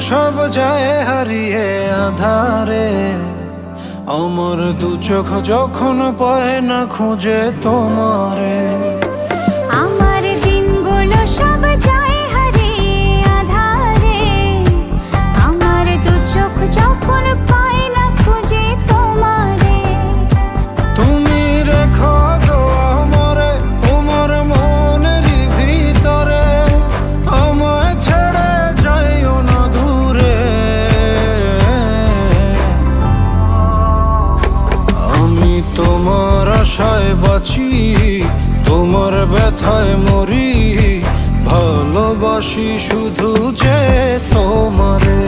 সব যায় হারিয়ে আধারে। আমার দু চোখ যখন পায় না খুঁজে তোমারে। আমার দিনগুলো সব যায় হারিয়ে আঁধারে। আমার দু চোখ যখন পায় না খুঁজে তোমারে। তুমি রেখো গো আমারে তোমার মনেরই ভিতরে, আমায় ছেড়ে যাইও না দূরে। আমি তোমার আশায় বাঁচি, তোমার ব্যথায় মরি, ভালোবাসি শুধু যে তোমারে।